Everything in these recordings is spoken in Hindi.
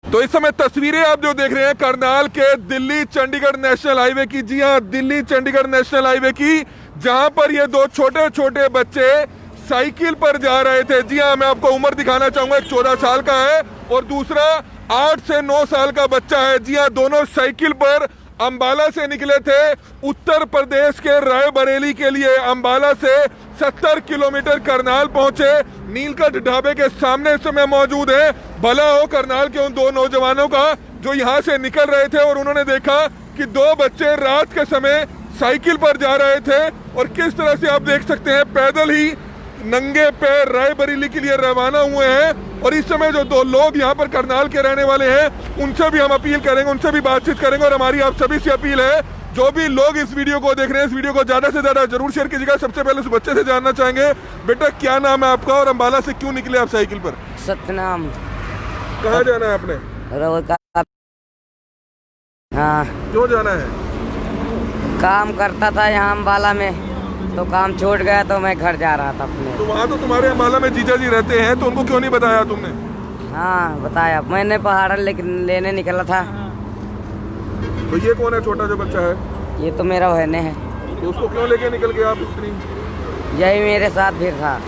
तो इस समय तस्वीरें आप जो देख रहे हैं करनाल के दिल्ली चंडीगढ़ नेशनल हाईवे की, जी हाँ, दिल्ली चंडीगढ़ नेशनल हाईवे की, जहां पर ये दो छोटे छोटे बच्चे साइकिल पर जा रहे थे। जी हाँ, मैं आपको उम्र दिखाना चाहूंगा, एक 14 साल का है और दूसरा 8 से 9 साल का बच्चा है। जी हाँ, दोनों साइकिल पर अंबाला से निकले थे उत्तर प्रदेश के रायबरेली के लिए। अंबाला से 70 किलोमीटर करनाल पहुंचे। नीलकंठ ढाबे के सामने इस समय मौजूद है। भला हो करनाल के उन दो नौजवानों का जो यहां से निकल रहे थे और उन्होंने देखा कि दो बच्चे रात के समय साइकिल पर जा रहे थे और किस तरह से आप देख सकते हैं पैदल ही नंगे पैर रायबरेली के लिए रवाना हुए हैं। और इस समय जो दो लोग यहाँ पर करनाल के रहने वाले हैं उनसे भी हम अपील करेंगे, उनसे भी बातचीत करेंगे। और हमारी आप सभी से अपील है, जो भी लोग इस वीडियो को देख रहे हैं, इस वीडियो को ज्यादा से ज्यादा जरूर शेयर कीजिएगा। सबसे पहले उस बच्चे से जानना चाहेंगे, बेटा क्या नाम है आपका और अंबाला से क्यों निकले आप साइकिल पर? सतनाम। कहाँ जाना है आपने? हाँ, क्यों जाना है? काम करता था यहाँ अंबाला में, तो काम छूट गया तो मैं घर जा रहा था अपने। तो वहाँ तो तुम्हारे अंबाला में जीजा जी रहते हैं, तो उनको क्यों नहीं बताया तुमने? हाँ बताया, मैंने पहाड़ लेने निकला था। तो ये कौन है छोटा जो बच्चा है? ये तो मेरा बहने है। तो उसको क्यों लेके निकल गए आप इतनी? यही मेरे साथ फिर था।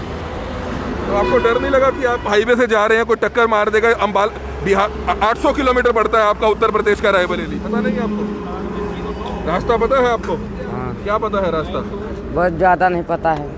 तो आपको डर नहीं लगा कि आप हाईवे से जा रहे हैं, कोई टक्कर मार देगा? अंबाला बिहार 800 किलोमीटर पड़ता है आपका उत्तर प्रदेश का रायबरेली, पता नहीं आपको? रास्ता पता है आपको? हाँ। क्या पता है रास्ता? बहुत ज्यादा नहीं पता है।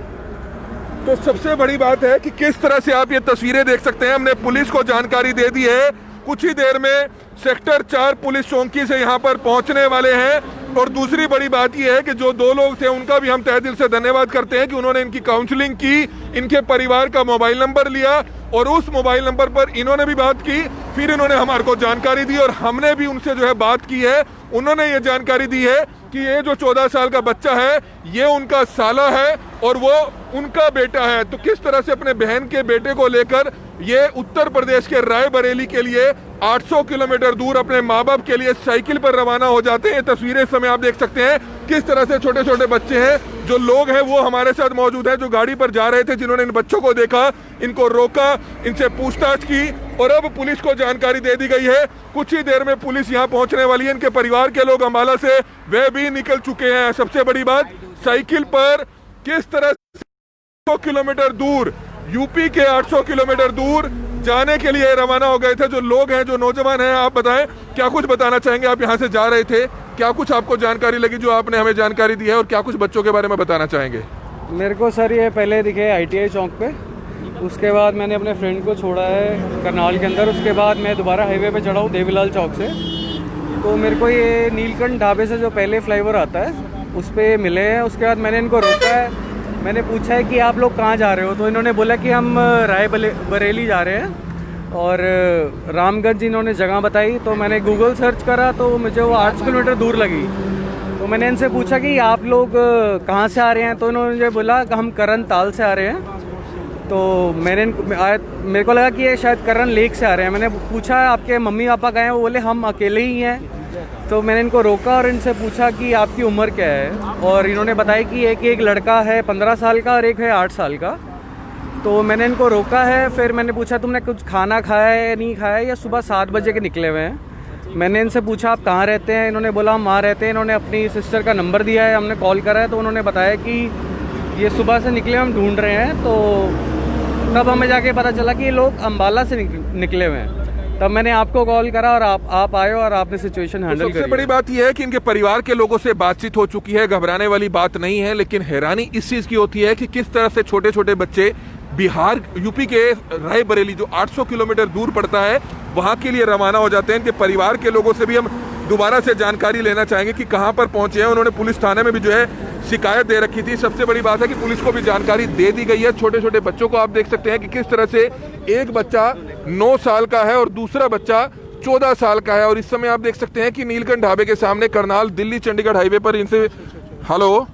तो सबसे बड़ी बात है कि किस तरह से आप ये तस्वीरें देख सकते हैं। हमने पुलिस को जानकारी दे दी है, कुछ ही देर में सेक्टर 4 पुलिस चौकी से यहाँ पर पहुंचने वाले हैं। और दूसरी बड़ी बात यह है कि जो दो लोग थे उनका भी हम तहे दिल से धन्यवाद करते हैं कि उन्होंने इनकी काउंसलिंग की, इनके परिवार का मोबाइल नंबर लिया और उस मोबाइल नंबर पर इन्होंने भी बात की, फिर इन्होंने हमारे को जानकारी दी और हमने भी उनसे जो है बात की है। उन्होंने ये जानकारी दी है कि ये जो 14 साल का बच्चा है ये उनका साला है और वो उनका बेटा है। तो किस तरह से अपने बहन के बेटे को लेकर ये उत्तर प्रदेश के रायबरेली के लिए 800 किलोमीटर दूर अपने माँ बाप के लिए साइकिल पर रवाना हो जाते हैं। ये तस्वीरें इस समय आप देख सकते हैं किस तरह से छोटे छोटे बच्चे हैं, जो लोग हैं वो हमारे साथ मौजूद हैं, जो गाड़ी पर जा रहे थे, जिन्होंने इन बच्चों को देखा, इनको रोका, इनसे पूछताछ की और अब पुलिस को जानकारी दे दी गई है। कुछ ही देर में पुलिस यहाँ पहुंचने वाली है। इनके परिवार के लोग अंबाला से वे भी निकल चुके हैं। सबसे बड़ी बात, साइकिल पर किस तरह 800 किलोमीटर दूर, यूपी के 800 किलोमीटर दूर जाने के लिए रवाना हो गए थे। जो लोग हैं, जो नौजवान हैं, आप बताएं क्या कुछ बताना चाहेंगे? आप यहाँ से जा रहे थे, क्या कुछ आपको जानकारी लगी जो आपने हमें जानकारी दी है और क्या कुछ बच्चों के बारे में बताना चाहेंगे? मेरे को सर ये पहले दिखे ITI चौक पे, उसके बाद मैंने अपने फ्रेंड को छोड़ा है करनाल के अंदर, उसके बाद मैं दोबारा हाईवे पे चढ़ा हूँ देवीलाल चौक से। तो मेरे को ये नीलकंठ ढाबे से जो पहले फ्लाईओवर आता है उस पर मिले हैं। उसके बाद मैंने इनको रोका है, मैंने पूछा है कि आप लोग कहाँ जा रहे हो, तो इन्होंने बोला कि हम रायबरेली जा रहे हैं और रामगंज इन्होंने जगह बताई। तो मैंने गूगल सर्च करा तो मुझे वो 800 किलोमीटर दूर लगी। तो मैंने इनसे पूछा कि आप लोग कहाँ से आ रहे हैं, तो इन्होंने मुझे बोला कि हम करण ताल से आ रहे हैं। तो मेरे को लगा कि ये शायद करण लेक से आ रहे हैं। मैंने पूछा आपके मम्मी पापा गए हैं, वो बोले हम अकेले ही हैं। तो मैंने इनको रोका और इनसे पूछा कि आपकी उम्र क्या है, और इन्होंने बताया कि एक लड़का है 15 साल का और एक है 8 साल का। तो मैंने इनको रोका है, फिर मैंने पूछा तुमने कुछ खाना खाया है या नहीं खाया है, या सुबह 7 बजे के निकले हुए हैं। मैंने इनसे पूछा आप कहाँ रहते हैं, इन्होंने बोला हम वहाँ रहते हैं। इन्होंने अपनी सिस्टर का नंबर दिया है, हमने कॉल करा है, तो उन्होंने बताया कि ये सुबह से निकले, हम ढूंढ रहे हैं। तो तब हमें जाके पता चला कि ये लोग अंबाला से निकले हुए हैं। तब मैंने आपको कॉल करा और आप आए और आपने सिचुएशन हैंडल करी। सबसे बड़ी बात यह है कि इनके परिवार के लोगों से बातचीत हो चुकी है, घबराने वाली बात नहीं है। लेकिन हैरानी इस चीज की होती है कि किस तरह से छोटे छोटे बच्चे बिहार, यूपी के रायबरेली जो 800 किलोमीटर दूर पड़ता है, वहां के लिए रवाना हो जाते हैं। इनके परिवार के लोगों से भी हम दोबारा से जानकारी लेना चाहेंगे कि कहां पर पहुंचे हैं। उन्होंने पुलिस थाने में भी जो है शिकायत दे रखी थी। सबसे बड़ी बात है कि पुलिस को भी जानकारी दे दी गई है। छोटे छोटे बच्चों को आप देख सकते हैं कि किस तरह से एक बच्चा 9 साल का है और दूसरा बच्चा 14 साल का है। और इस समय आप देख सकते हैं कि नीलकंठ ढाबे के सामने करनाल दिल्ली चंडीगढ़ हाईवे पर इनसे हेलो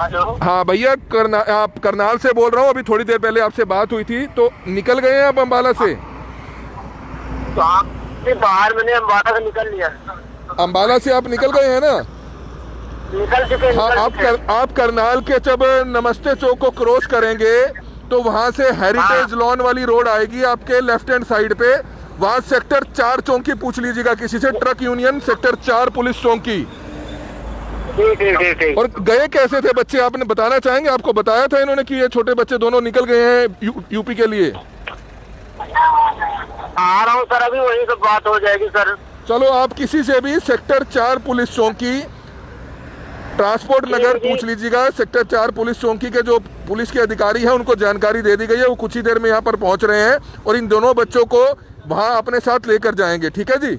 हाँ भैया, आप करनाल से बोल रहा हूँ। अभी थोड़ी देर पहले आपसे बात हुई थी, तो निकल गए हैं आप अंबाला से? तो बाहर मैंने अंबाला से निकल लिया। अंबाला से आप निकल गए हैं ना? निकल चुके। हाँ, आप करनाल के जब नमस्ते चौक को क्रॉस करेंगे तो वहां से हेरिटेज लॉन वाली रोड आएगी आपके लेफ्ट हैंड साइड पे। वहां सेक्टर 4 चौकी पूछ लीजिएगा किसी से, ट्रक यूनियन सेक्टर 4 पुलिस चौकी। ठीक। और गए कैसे थे बच्चे, आपने बताना चाहेंगे? आपको बताया था इन्होंने कि ये छोटे बच्चे दोनों निकल गए हैं यूपी के लिए? आ रहा हूँ सर, अभी वही सब बात हो जाएगी सर। चलो आप किसी से भी सेक्टर 4 पुलिस चौकी ट्रांसपोर्ट नगर पूछ लीजिएगा। सेक्टर 4 पुलिस चौकी के जो पुलिस के अधिकारी हैं उनको जानकारी दे दी गई है, वो कुछ ही देर में यहाँ पर पहुंच रहे हैं और इन दोनों बच्चों को वहां अपने साथ लेकर जाएंगे। ठीक है जी?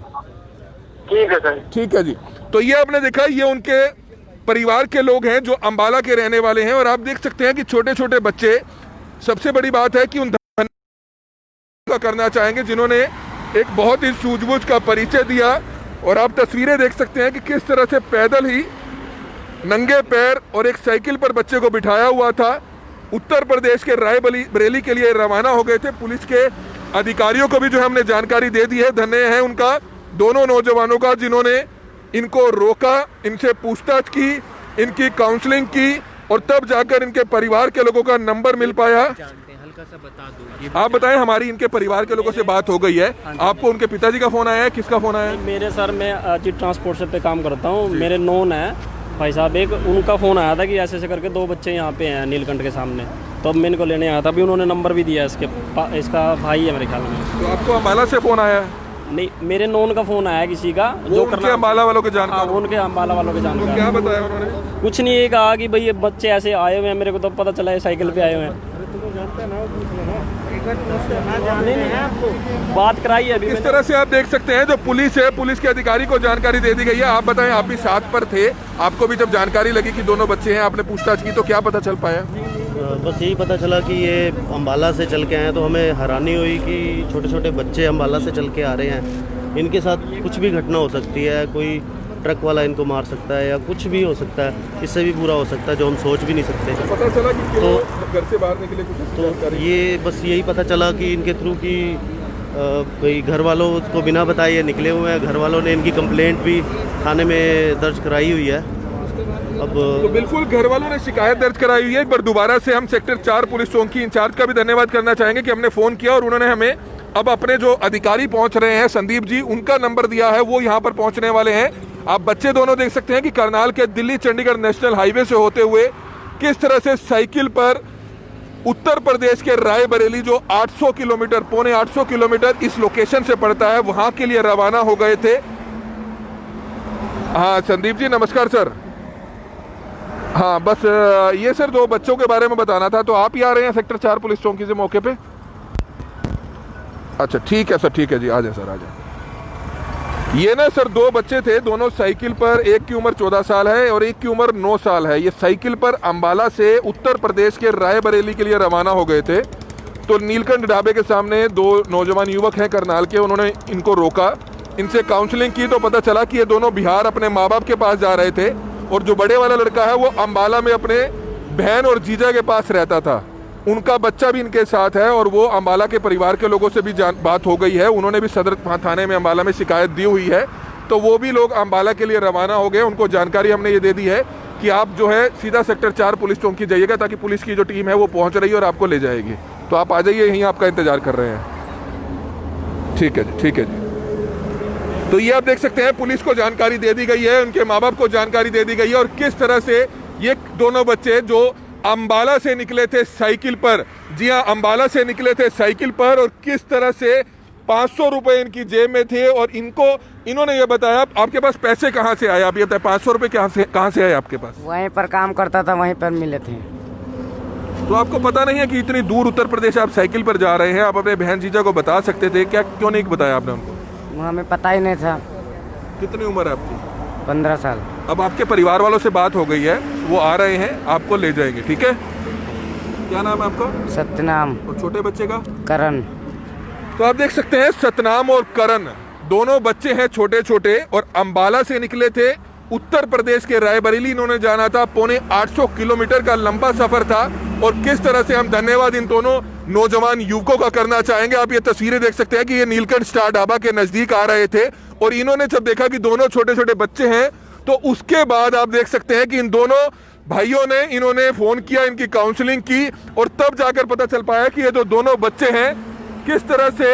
ठीक है सर। ठीक है जी। तो ये आपने देखा, ये उनके परिवार के लोग हैं जो अंबाला के रहने वाले हैं और आप देख सकते हैं कि छोटे छोटे बच्चे, सबसे बड़ी बात है कि उन का करना चाहेंगे जिन्होंने एक बहुत ही सूझबूझ का परिचय दिया। और आप तस्वीरें देख सकते हैं कि किस तरह से पैदल ही नंगे पैर और एक साइकिल पर बच्चे को बिठाया हुआ था, उत्तर प्रदेश के रायबरेली के लिए रवाना हो गए थे। पुलिस के अधिकारियों को भी जो हमने जानकारी दे दी है, धन्य है उनका, दोनों नौजवानों का जिन्होंने इनको रोका, इनसे पूछताछ की, इनकी काउंसलिंग की और तब जाकर इनके परिवार के लोगों का नंबर मिल पाया। आप बताएं, हमारी इनके परिवार के लोगों से बात हो गई है, आपको उनके पिताजी का फोन आया है? किसका फोन आया है? मेरे सर, मैं अजीत ट्रांसपोर्ट पे काम करता हूँ, मेरे नोन है भाई साहब, एक उनका फ़ोन आया था कि ऐसे ऐसे करके 2 बच्चे यहाँ पे हैं नीलकंठ के सामने, तो अब मैं इनको लेने आया था। अभी उन्होंने नंबर भी दिया इसका भाई है मेरे ख्याल में। तो आपको अम्बाला से फोन आया है? नहीं, मेरे नोन का फ़ोन आया किसी का जो करना अम्बाला वालों के जानकार। उनके अम्बाला वालों के जानकार। क्या बताया उन्होंने? कुछ नहीं, ये कहा कि भाई ये बच्चे ऐसे आए हुए हैं, मेरे को तो पता चला है साइकिल पे आए हुए हैं। बात कराई है अभी। इस तरह से आप देख सकते हैं जो पुलिस है, पुलिस के अधिकारी को जानकारी दे दी गई है। आप बताएं, आप भी साथ पर थे, आपको भी जब जानकारी लगी कि दोनों बच्चे हैं, आपने पूछताछ की तो क्या पता चल पाया? बस यही पता चला कि ये अम्बाला से चल के आए हैं, तो हमें हैरानी हुई कि छोटे छोटे बच्चे अम्बाला से चल के आ रहे हैं, इनके साथ कुछ भी घटना हो सकती है, कोई ट्रक वाला इनको मार सकता है या कुछ भी हो सकता है, इससे भी बुरा हो सकता है जो हम सोच भी नहीं सकते। पता चला कि क्यों घर से बाहर निकले कुछ? तो ये बस यही पता चला कि इनके थ्रू कि भाई घर वालों को बिना बताए ये निकले हुए हैं, घर वालों ने इनकी कंप्लेंट भी थाने में दर्ज कराई हुई है। अब तो बिल्कुल घर वालों ने शिकायत दर्ज कराई हुई है। एक बार दोबारा से हम सेक्टर 4 पुलिस चौकी इंचार्ज का भी धन्यवाद करना चाहेंगे कि हमने फ़ोन किया और उन्होंने हमें अब अपने जो अधिकारी पहुंच रहे हैं, संदीप जी, उनका नंबर दिया है, वो यहाँ पर पहुंचने वाले हैं। आप बच्चे दोनों देख सकते हैं कि करनाल के दिल्ली चंडीगढ़ नेशनल हाईवे से होते हुए किस तरह से साइकिल पर उत्तर प्रदेश के रायबरेली, जो 800 किलोमीटर, पौने 800 किलोमीटर इस लोकेशन से पड़ता है, वहां के लिए रवाना हो गए थे। हाँ संदीप जी, नमस्कार सर। हाँ बस ये सर 2 बच्चों के बारे में बताना था। तो आप ही आ रहे हैं सेक्टर 4 पुलिस चौकी से मौके पे? अच्छा ठीक है सर, ठीक है जी, आ जाए सर, आ जाए। ये ना सर 2 बच्चे थे, दोनों साइकिल पर, एक की उम्र 14 साल है और एक की उम्र 9 साल है। ये साइकिल पर अम्बाला से उत्तर प्रदेश के रायबरेली के लिए रवाना हो गए थे। तो नीलकंठ ढाबे के सामने 2 नौजवान युवक हैं करनाल के, उन्होंने इनको रोका, इनसे काउंसलिंग की तो पता चला कि ये दोनों बिहार अपने माँ बाप के पास जा रहे थे और जो बड़े वाला लड़का है वो अम्बाला में अपने बहन और जीजा के पास रहता था। उनका बच्चा भी इनके साथ है और वो अम्बाला के परिवार के लोगों से भी बात हो गई है, उन्होंने भी सदर थाने में अम्बाला में शिकायत दी हुई है। तो वो भी लोग अम्बाला के लिए रवाना हो गए। उनको जानकारी हमने ये दे दी है कि आप जो है सीधा सेक्टर 4 पुलिस चौकी जाइएगा, ताकि पुलिस की जो टीम है वो पहुंच रही है और आपको ले जाएगी। तो आप आ जाइए, यहीं आपका इंतजार कर रहे हैं। ठीक है जी, ठीक है जी। तो ये आप देख सकते हैं पुलिस को जानकारी दे दी गई है, उनके माँ बाप को जानकारी दे दी गई है और किस तरह से ये दोनों बच्चे जो अम्बाला से निकले थे साइकिल पर, जी हाँ अम्बाला से निकले थे साइकिल पर, और किस तरह से 500 रुपए इनकी जेब में थे और इन्होंने ये बताया। आपके पास पैसे कहाँ से आए? आप ये बताए 500 रुपए कहाँ से आए आपके पास? वहीं पर काम करता था, वहीं पर मिले थे। तो आपको पता नहीं है कि इतनी दूर उत्तर प्रदेश आप साइकिल पर जा रहे हैं? आप अपने बहन जीजा को बता सकते थे, क्या क्यों नहीं बताया आपने उनको? हमें पता ही नहीं था। कितनी उम्र है आपकी? 15 साल। अब आपके परिवार वालों से बात हो गई है, वो आ रहे हैं, आपको ले जाएंगे, ठीक है? क्या नाम है आपका? सतनाम। और छोटे बच्चे का? करण। तो आप देख सकते हैं सतनाम और करण दोनों बच्चे हैं छोटे छोटे और अम्बाला से निकले थे उत्तर प्रदेश के रायबरेली इन्होंने जाना था। पौने 800 किलोमीटर का लंबा सफर था और किस तरह से हम धन्यवाद इन दोनों नौजवान युवकों का करना चाहेंगे। आप ये तस्वीरें देख सकते हैं कि ये नीलकंठ स्टार ढाबा के नजदीक आ रहे थे और इन्होंने जब देखा कि दोनों छोटे छोटे बच्चे हैं तो उसके बाद आप देख सकते हैं कि इन दोनों भाइयों ने इन्होंने फोन किया, इनकी काउंसलिंग की और तब जाकर पता चल पाया कि ये जो दोनों बच्चे हैं किस तरह से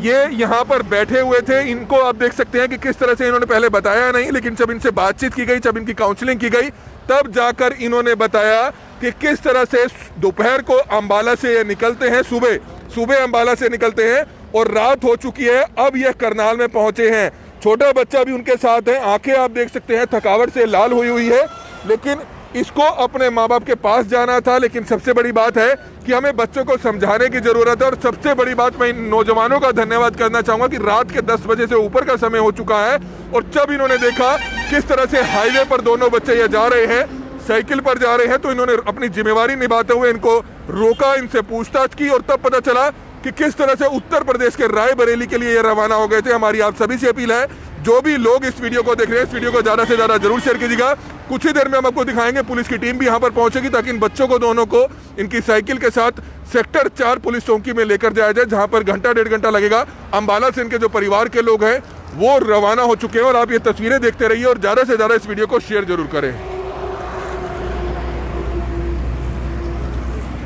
ये यहाँ पर बैठे हुए थे। इनको आप देख सकते हैं कि किस तरह से इन्होंने पहले बताया नहीं, लेकिन जब इनसे बातचीत की गई, जब इनकी काउंसलिंग की गई, तब जाकर इन्होंने बताया कि किस तरह से दोपहर को अंबाला से ये निकलते हैं, सुबह अंबाला से निकलते हैं और रात हो चुकी है, अब यह करनाल में पहुंचे हैं। छोटा बच्चा भी उनके साथ है, आंखें आप देख सकते हैं थकावट से लाल हुई हुई है, लेकिन इसको अपने माँ बाप के पास जाना था। लेकिन सबसे बड़ी बात है कि हमें बच्चों को समझाने की जरूरत है। और सबसे बड़ी बात, मैं इन नौजवानों का धन्यवाद करना चाहूंगा कि रात के 10 बजे से ऊपर का समय हो चुका है और जब इन्होंने देखा किस तरह से हाईवे पर दोनों बच्चे ये जा रहे हैं, साइकिल पर जा रहे हैं, तो इन्होंने अपनी जिम्मेवारी निभाते हुए इनको रोका, इनसे पूछताछ की और तब पता चला कि किस तरह से उत्तर प्रदेश के रायबरेली के लिए ये रवाना हो गए थे। हमारी आप सभी से अपील है, जो भी लोग इस वीडियो को देख रहे हैं, इस वीडियो को ज़्यादा से ज़्यादा जरूर शेयर कीजिएगा। कुछ ही देर में हम आपको दिखाएंगे, पुलिस की टीम भी यहाँ पर पहुंचेगी ताकि इन बच्चों को दोनों को इनकी साइकिल के साथ सेक्टर 4 पुलिस चौकी में लेकर जाया जाए, जहाँ पर घंटा 1.5 घंटा लगेगा। अंबाला से इनके जो परिवार के लोग हैं वो रवाना हो चुके हैं और आप ये तस्वीरें देखते रहिए और ज़्यादा से ज़्यादा इस वीडियो को शेयर जरूर करें।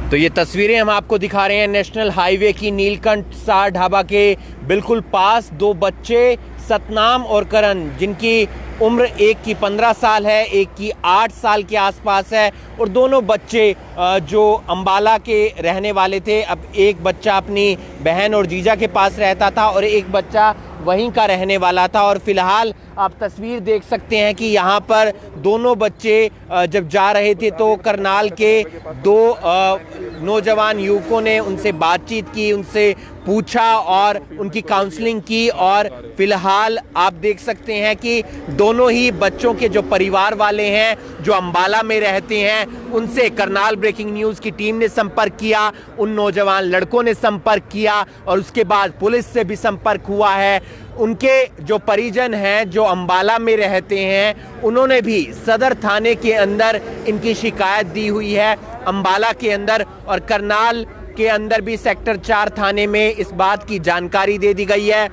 तो ये तस्वीरें हम आपको दिखा रहे हैं नेशनल हाईवे की, नीलकंठ सार ढाबा के बिल्कुल पास। 2 बच्चे सतनाम और करण, जिनकी उम्र एक की 15 साल है, एक की 8 साल के आसपास है, और दोनों बच्चे जो अंबाला के रहने वाले थे। अब एक बच्चा अपनी बहन और जीजा के पास रहता था और एक बच्चा वहीं का रहने वाला था। और फिलहाल आप तस्वीर देख सकते हैं कि यहाँ पर दोनों बच्चे जब जा रहे थे तो करनाल के 2 नौजवान युवकों ने उनसे बातचीत की, उनसे पूछा और उनकी काउंसलिंग की। और फिलहाल आप देख सकते हैं कि दोनों ही बच्चों के जो परिवार वाले हैं, जो अंबाला में रहते हैं, उनसे करनाल ब्रेकिंग न्यूज़ की टीम ने संपर्क किया, उन नौजवान लड़कों ने संपर्क किया और उसके बाद पुलिस से भी संपर्क हुआ है। उनके जो परिजन हैं, जो अंबाला में रहते हैं, उन्होंने भी सदर थाने के अंदर इनकी शिकायत दी हुई है, अंबाला के अंदर और करनाल के अंदर भी सेक्टर 4 थाने में इस बात की जानकारी दे दी गई है।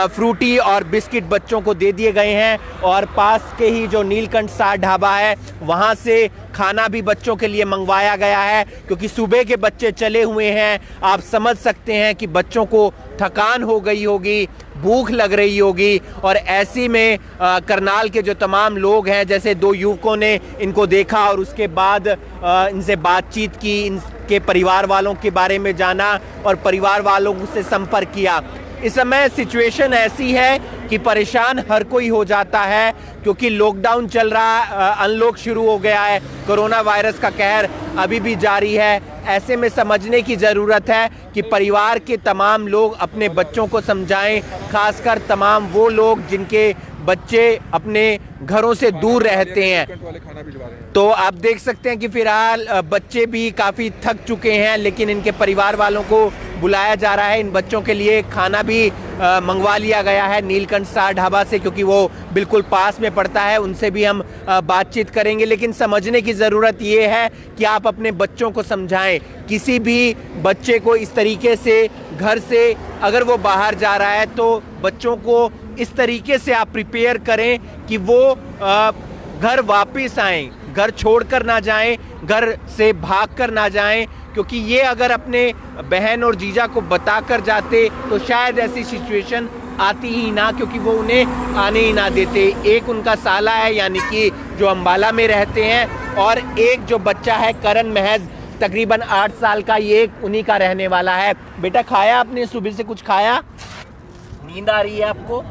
फ्रूटी और बिस्किट बच्चों को दे दिए गए हैं और पास के ही जो नीलकंठ सार ढाबा है वहाँ से खाना भी बच्चों के लिए मंगवाया गया है, क्योंकि सुबह के बच्चे चले हुए हैं। आप समझ सकते हैं कि बच्चों को थकान हो गई होगी, भूख लग रही होगी, और ऐसी में करनाल के जो तमाम लोग हैं, जैसे 2 युवकों ने इनको देखा और उसके बाद इनसे बातचीत की, इनके परिवार वालों के बारे में जाना और परिवार वालों से संपर्क किया। इस समय सिचुएशन ऐसी है कि परेशान हर कोई हो जाता है, क्योंकि लॉकडाउन चल रहा है, अनलॉक शुरू हो गया है, कोरोना वायरस का कहर अभी भी जारी है। ऐसे में समझने की ज़रूरत है कि परिवार के तमाम लोग अपने बच्चों को समझाएं, खासकर तमाम वो लोग जिनके बच्चे अपने घरों से दूर रहते हैं। तो आप देख सकते हैं कि फिलहाल बच्चे भी काफ़ी थक चुके हैं, लेकिन इनके परिवार वालों को बुलाया जा रहा है। इन बच्चों के लिए खाना भी मंगवा लिया गया है नीलकंठ सार ढाबा से, क्योंकि वो बिल्कुल पास में पड़ता है। उनसे भी हम बातचीत करेंगे, लेकिन समझने की ज़रूरत ये है कि आप अपने बच्चों को समझाएं। किसी भी बच्चे को इस तरीके से घर से अगर वो बाहर जा रहा है तो बच्चों को इस तरीके से आप प्रिपेयर करें कि वो घर वापस आएं, घर छोड़कर ना जाएं, घर से भागकर ना जाएं, क्योंकि ये अगर अपने बहन और जीजा को बताकर जाते तो शायद ऐसी सिचुएशन आती ही ना, क्योंकि वो उन्हें आने ही ना देते। एक उनका साला है, यानी कि जो अंबाला में रहते हैं, और एक जो बच्चा है करण महज तकरीबन 8 साल का, ये उन्हीं का रहने वाला है। बेटा खाया आपने? सुबह से कुछ खाया? नींद आ रही है आपको?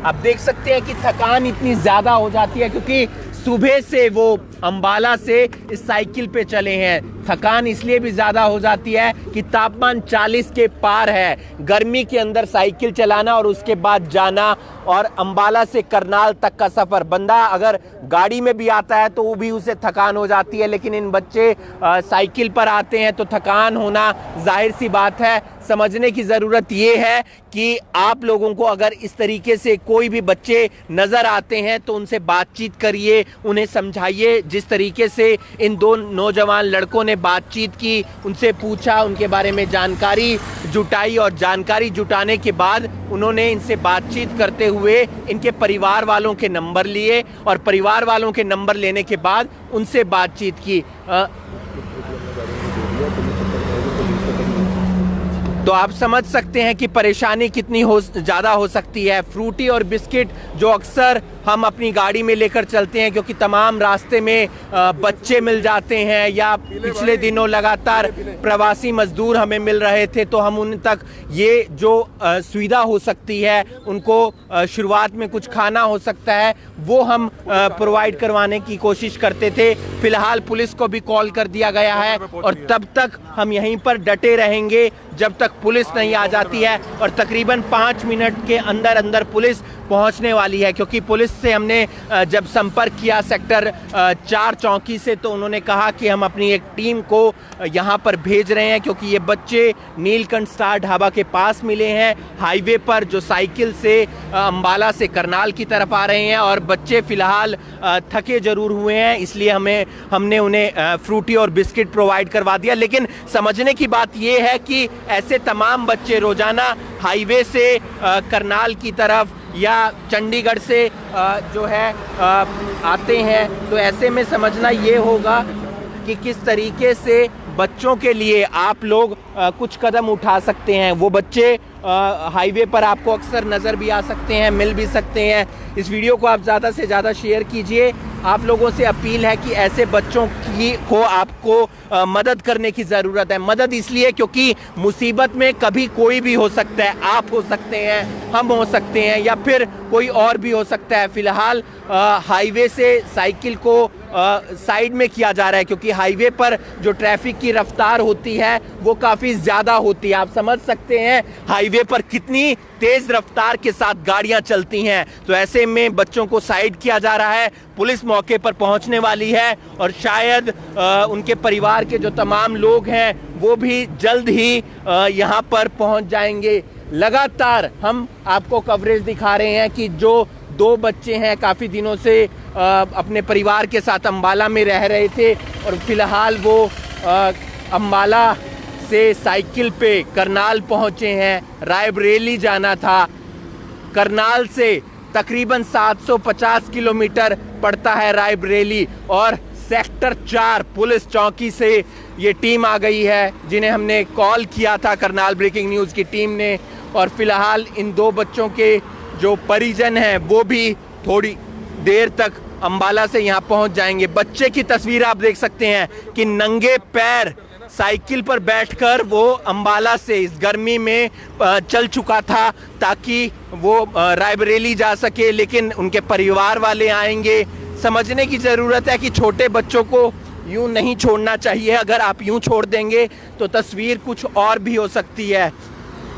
आप देख सकते हैं कि थकान इतनी ज़्यादा हो जाती है, क्योंकि सुबह से वो अंबाला से इस साइकिल पे चले हैं। थकान इसलिए भी ज़्यादा हो जाती है कि तापमान 40 के पार है। गर्मी के अंदर साइकिल चलाना और उसके बाद जाना, और अंबाला से करनाल तक का सफ़र, बंदा अगर गाड़ी में भी आता है तो वो भी उसे थकान हो जाती है, लेकिन इन बच्चे साइकिल पर आते हैं तो थकान होना जाहिर सी बात है। समझने की ज़रूरत ये है कि आप लोगों को अगर इस तरीके से कोई भी बच्चे नज़र आते हैं तो उनसे बातचीत करिए, उन्हें समझाइए। जिस तरीके से इन 2 नौजवान लड़कों ने बातचीत की, उनसे पूछा, उनके बारे में जानकारी जुटाई, और जानकारी जुटाने के बाद उन्होंने इनसे बातचीत करते हुए इनके परिवार वालों के नंबर लिए, और परिवार वालों के नंबर लेने के बाद उनसे तो आप समझ सकते हैं कि परेशानी कितनी ज़्यादा हो सकती है। फ्रूटी और बिस्किट जो अक्सर हम अपनी गाड़ी में लेकर चलते हैं, क्योंकि तमाम रास्ते में बच्चे मिल जाते हैं, या पिछले दिनों लगातार प्रवासी मजदूर हमें मिल रहे थे, तो हम उन तक ये जो सुविधा हो सकती है, उनको शुरुआत में कुछ खाना हो सकता है, वो हम प्रोवाइड करवाने की कोशिश करते थे। फिलहाल पुलिस को भी कॉल कर दिया गया है और तब तक हम यहीं पर डटे रहेंगे जब तक पुलिस नहीं आ जाती है, और तकरीबन 5 मिनट के अंदर अंदर पुलिस पहुंचने वाली है। क्योंकि पुलिस से हमने जब संपर्क किया सेक्टर 4 चौकी से, तो उन्होंने कहा कि हम अपनी एक टीम को यहां पर भेज रहे हैं, क्योंकि ये बच्चे नीलकंठ स्टार ढाबा के पास मिले हैं हाईवे पर, जो साइकिल से अंबाला से करनाल की तरफ आ रहे हैं, और बच्चे फिलहाल थके जरूर हुए हैं, इसलिए हमने उन्हें फ्रूटी और बिस्किट प्रोवाइड करवा दिया। लेकिन समझने की बात ये है कि ऐसे तमाम बच्चे रोजाना हाईवे से करनाल की तरफ या चंडीगढ़ से जो है आते हैं, तो ऐसे में समझना ये होगा कि किस तरीके से बच्चों के लिए आप लोग कुछ कदम उठा सकते हैं। वो बच्चे हाईवे पर आपको अक्सर नज़र भी आ सकते हैं, मिल भी सकते हैं। इस वीडियो को आप ज़्यादा से ज़्यादा शेयर कीजिए। आप लोगों से अपील है कि ऐसे बच्चों को आपको मदद करने की ज़रूरत है। मदद इसलिए क्योंकि मुसीबत में कभी कोई भी हो सकता है, आप हो सकते हैं, हम हो सकते हैं, या फिर कोई और भी हो सकता है। फिलहाल हाईवे से साइकिल को साइड में किया जा रहा है, क्योंकि हाईवे पर जो ट्रैफिक की रफ्तार होती है वो काफ़ी ज़्यादा होती है। आप समझ सकते हैं हाईवे पर कितनी तेज़ रफ्तार के साथ गाड़ियां चलती हैं। तो ऐसे में बच्चों को साइड किया जा रहा है। पुलिस मौके पर पहुंचने वाली है, और शायद उनके परिवार के जो तमाम लोग हैं वो भी जल्द ही यहां पर पहुंच जाएंगे। लगातार हम आपको कवरेज दिखा रहे हैं कि जो 2 बच्चे हैं काफ़ी दिनों से अपने परिवार के साथ अंबाला में रह रहे थे, और फिलहाल वो अंबाला से साइकिल पे करनाल पहुंचे हैं। रायबरेली जाना था, करनाल से तकरीबन 750 किलोमीटर पड़ता है रायबरेली, और सेक्टर 4 पुलिस चौकी से ये टीम आ गई है, जिन्हें हमने कॉल किया था करनाल ब्रेकिंग न्यूज़ की टीम ने। और फिलहाल इन 2 बच्चों के जो परिजन हैं वो भी थोड़ी देर तक अंबाला से यहाँ पहुँच जाएंगे। बच्चे की तस्वीर आप देख सकते हैं कि नंगे पैर साइकिल पर बैठकर वो अंबाला से इस गर्मी में चल चुका था ताकि वो रायबरेली जा सके, लेकिन उनके परिवार वाले आएंगे। समझने की ज़रूरत है कि छोटे बच्चों को यूं नहीं छोड़ना चाहिए। अगर आप यूं छोड़ देंगे तो तस्वीर कुछ और भी हो सकती है।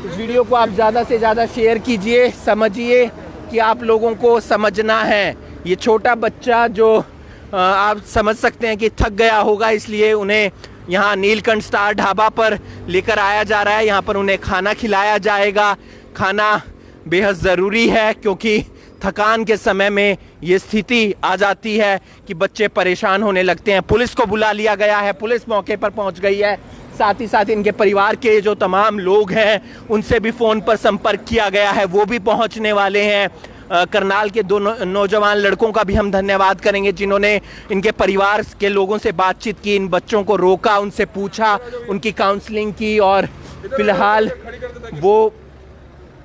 इस वीडियो को आप ज़्यादा से ज़्यादा शेयर कीजिए। समझिए कि आप लोगों को समझना है। ये छोटा बच्चा जो आप समझ सकते हैं कि थक गया होगा, इसलिए उन्हें यहाँ नीलकंठ स्टार ढाबा पर लेकर आया जा रहा है। यहाँ पर उन्हें खाना खिलाया जाएगा। खाना बेहद ज़रूरी है, क्योंकि थकान के समय में ये स्थिति आ जाती है कि बच्चे परेशान होने लगते हैं। पुलिस को बुला लिया गया है, पुलिस मौके पर पहुंच गई है। साथ ही साथ इनके परिवार के जो तमाम लोग हैं उनसे भी फ़ोन पर संपर्क किया गया है, वो भी पहुंचने वाले हैं। करनाल के 2 नौजवान लड़कों का भी हम धन्यवाद करेंगे, जिन्होंने इनके परिवार के लोगों से बातचीत की, इन बच्चों को रोका, उनसे पूछा, उनकी काउंसलिंग की, और फिलहाल वो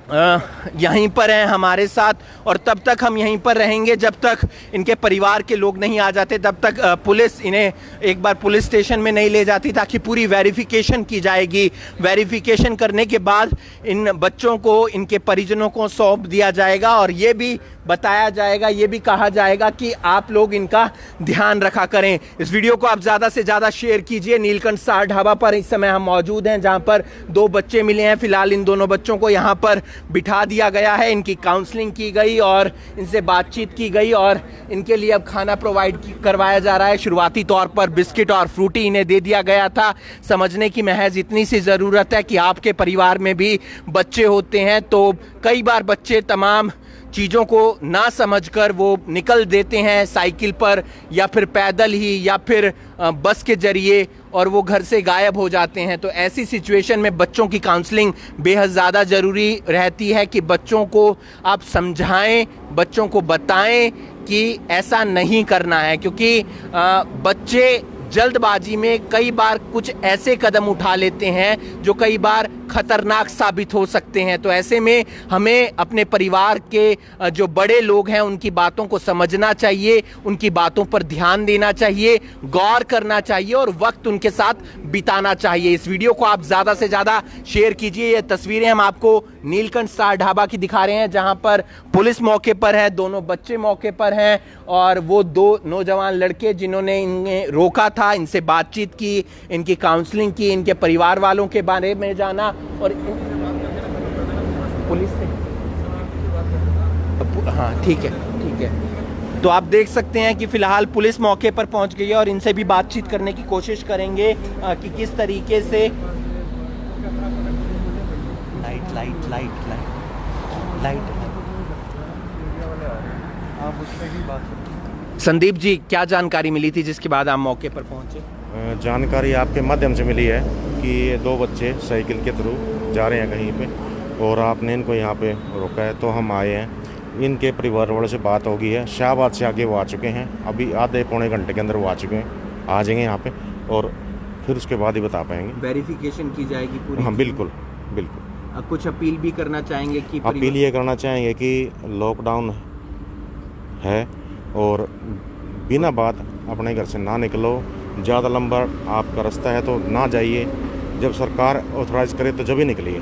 यहीं पर हैं हमारे साथ। और तब तक हम यहीं पर रहेंगे जब तक इनके परिवार के लोग नहीं आ जाते, तब तक पुलिस इन्हें एक बार पुलिस स्टेशन में नहीं ले जाती, ताकि पूरी वेरिफिकेशन की जाएगी। वेरिफिकेशन करने के बाद इन बच्चों को इनके परिजनों को सौंप दिया जाएगा, और ये भी बताया जाएगा, ये भी कहा जाएगा कि आप लोग इनका ध्यान रखा करें। इस वीडियो को आप ज़्यादा से ज़्यादा शेयर कीजिए। नीलकंठ स्टार ढाबा पर इस समय हम मौजूद हैं, जहां पर 2 बच्चे मिले हैं। फिलहाल इन दोनों बच्चों को यहां पर बिठा दिया गया है, इनकी काउंसलिंग की गई और इनसे बातचीत की गई, और इनके लिए अब खाना प्रोवाइड करवाया जा रहा है। शुरुआती तौर पर बिस्किट और फ्रूटी इन्हें दे दिया गया था। समझने की महज इतनी सी ज़रूरत है कि आपके परिवार में भी बच्चे होते हैं, तो कई बार बच्चे तमाम चीज़ों को ना समझकर वो निकल देते हैं साइकिल पर, या फिर पैदल ही, या फिर बस के ज़रिए, और वो घर से गायब हो जाते हैं। तो ऐसी सिचुएशन में बच्चों की काउंसलिंग बेहद ज़्यादा ज़रूरी रहती है कि बच्चों को आप समझाएं, बच्चों को बताएं कि ऐसा नहीं करना है, क्योंकि बच्चे जल्दबाजी में कई बार कुछ ऐसे कदम उठा लेते हैं जो कई बार खतरनाक साबित हो सकते हैं। तो ऐसे में हमें अपने परिवार के जो बड़े लोग हैं उनकी बातों को समझना चाहिए, उनकी बातों पर ध्यान देना चाहिए, गौर करना चाहिए और वक्त उनके साथ बिताना चाहिए। इस वीडियो को आप ज़्यादा से ज़्यादा शेयर कीजिए। ये तस्वीरें हम आपको नीलकंठ स्टार ढाबा की दिखा रहे हैं, जहां पर पुलिस मौके पर है, दोनों बच्चे मौके पर हैं और वो दो नौजवान लड़के जिन्होंने इन्हें रोका था, इनसे बातचीत की, इनकी काउंसलिंग की, इनके परिवार वालों के बारे में जाना और पुलिस से हाँ ठीक है। तो आप देख सकते हैं कि फिलहाल पुलिस मौके पर पहुंच गई है और इनसे भी बातचीत करने की कोशिश करेंगे कि किस तरीके से लाइट संदीप जी, क्या जानकारी मिली थी जिसके बाद आप मौके पर पहुंचे? जानकारी आपके माध्यम से मिली है कि ये दो बच्चे साइकिल के थ्रू जा रहे हैं कहीं पे और आपने इनको यहाँ पे रोका है, तो हम आए हैं। इनके परिवार वालों से बात हो गई है, शाहबाद से आगे वो आ चुके हैं, अभी आधे पौने घंटे के अंदर वो आ चुके हैं, आ जाएंगे यहाँ पे और फिर उसके बाद ही बता पाएंगे। वेरिफिकेशन की जाएगी पूरी? हाँ बिल्कुल। कुछ अपील भी करना चाहेंगे कि अपील ये करना चाहेंगे कि लॉकडाउन है और बिना बात अपने घर से ना निकलो, ज़्यादा लंबा आपका रास्ता है तो ना जाइए, जब सरकार ऑथराइज करे तो जब ही निकलिए।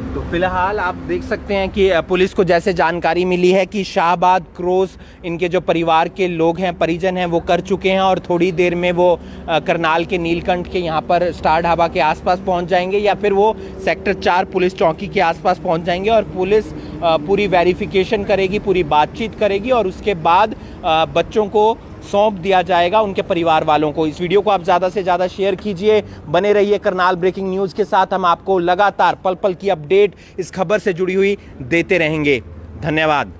तो फिलहाल आप देख सकते हैं कि पुलिस को जैसे जानकारी मिली है कि शाहबाद क्रॉस इनके जो परिवार के लोग हैं, परिजन हैं, वो कर चुके हैं और थोड़ी देर में वो करनाल के नीलकंठ के यहाँ पर स्टार ढाबा के आसपास पहुँच जाएंगे या फिर वो सेक्टर 4 पुलिस चौकी के आसपास पहुँच जाएंगे और पुलिस पूरी वेरिफिकेशन करेगी, पूरी बातचीत करेगी और उसके बाद बच्चों को सौंप दिया जाएगा उनके परिवार वालों को। इस वीडियो को आप ज़्यादा से ज़्यादा शेयर कीजिए, बने रहिए करनाल ब्रेकिंग न्यूज़ के साथ। हम आपको लगातार पल पल की अपडेट इस खबर से जुड़ी हुई देते रहेंगे। धन्यवाद।